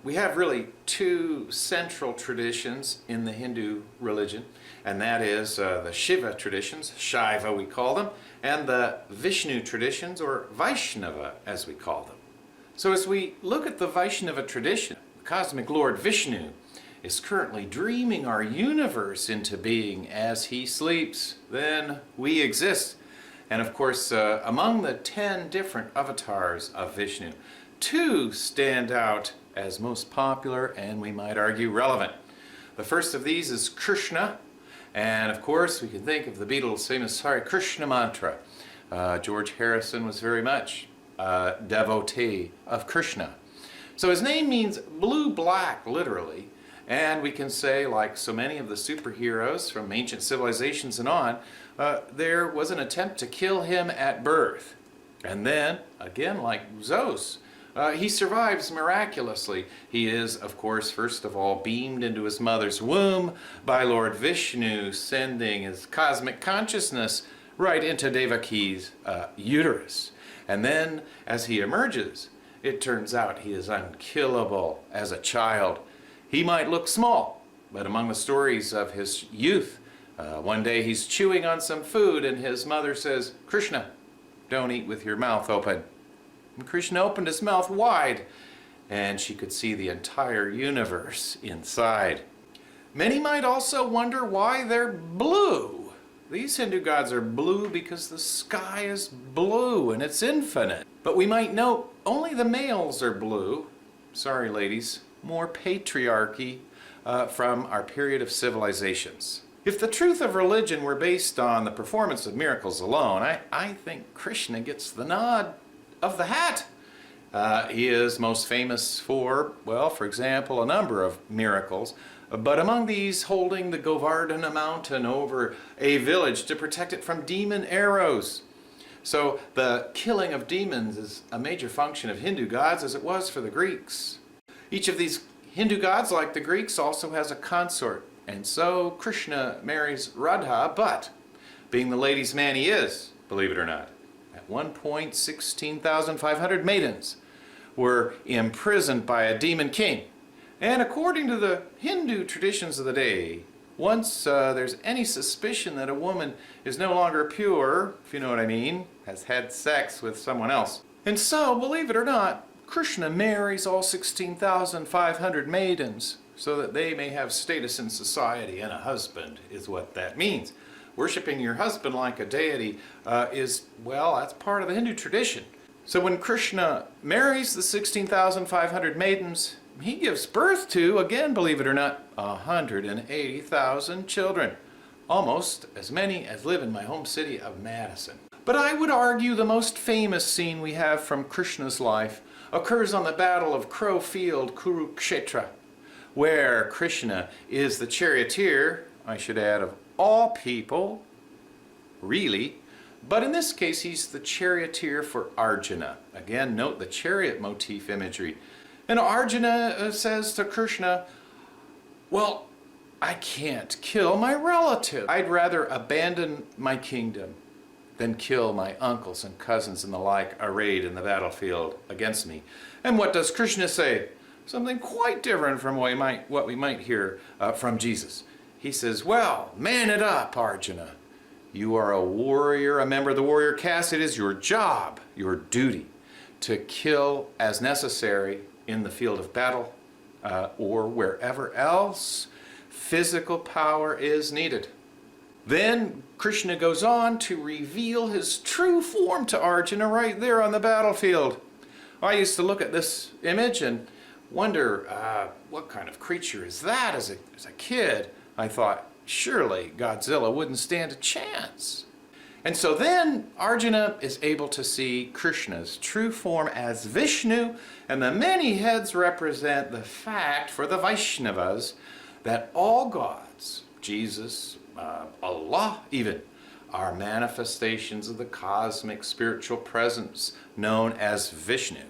We have really two central traditions in the Hindu religion, and that is the Shiva traditions, Shaiva we call them, and the Vishnu traditions, or Vaishnava as we call them. So as we look at the Vaishnava tradition, the cosmic Lord Vishnu is currently dreaming our universe into being. As he sleeps, then we exist. And of course, among the 10 different avatars of Vishnu, 2 stand out as most popular and, we might argue, relevant. The first of these is Krishna, and of course we can think of the Beatles' famous Hare Krishna mantra. George Harrison was very much a devotee of Krishna. So his name means blue-black, literally, and we can say, like so many of the superheroes from ancient civilizations and on, there was an attempt to kill him at birth. And then, again, like Zeus, he survives miraculously. He is, of course, first of all, beamed into his mother's womb by Lord Vishnu, sending his cosmic consciousness right into Devaki's uterus. And then, as he emerges, it turns out he is unkillable as a child. He might look small, but among the stories of his youth, one day he's chewing on some food and his mother says, "Krishna, don't eat with your mouth open." And Krishna opened his mouth wide, and she could see the entire universe inside. Many might also wonder why they're blue. These Hindu gods are blue because the sky is blue and it's infinite. But we might note only the males are blue. Sorry, ladies, more patriarchy from our period of civilizations. If the truth of religion were based on the performance of miracles alone, I think Krishna gets the nod of the hat. He is most famous for, well, for example, a number of miracles, but among these holding the Govardhana mountain over a village to protect it from demon arrows. So the killing of demons is a major function of Hindu gods, as it was for the Greeks. Each of these Hindu gods, like the Greeks, also has a consort, and so Krishna marries Radha, but being the ladies' man he is, believe it or not, at one point 16,500 maidens were imprisoned by a demon king. And according to the Hindu traditions of the day, once there's any suspicion that a woman is no longer pure, if you know what I mean, has had sex with someone else. And so, believe it or not, Krishna marries all 16,500 maidens so that they may have status in society, and a husband is what that means. Worshipping your husband like a deity is, well, that's part of the Hindu tradition. So when Krishna marries the 16,500 maidens, he gives birth to, again, believe it or not, 180,000 children. Almost as many as live in my home city of Madison. But I would argue the most famous scene we have from Krishna's life occurs on the Battle of Crow Field, Kurukshetra, where Krishna is the charioteer, I should add, of all people, really, but in this case he's the charioteer for Arjuna. Again, note the chariot motif imagery. And Arjuna says to Krishna, "Well, I can't kill my relative. I'd rather abandon my kingdom than kill my uncles and cousins and the like arrayed in the battlefield against me." And what does Krishna say? Something quite different from what we might hear from Jesus. He says, "Well, man it up, Arjuna. You are a warrior, a member of the warrior caste. It is your job, your duty, to kill as necessary in the field of battle or wherever else physical power is needed." Then Krishna goes on to reveal his true form to Arjuna right there on the battlefield. I used to look at this image and wonder, what kind of creature is that? As a kid, I thought, surely Godzilla wouldn't stand a chance. And so then Arjuna is able to see Krishna's true form as Vishnu, and the many heads represent the fact for the Vaishnavas that all gods, Jesus, Allah even, are manifestations of the cosmic spiritual presence known as Vishnu.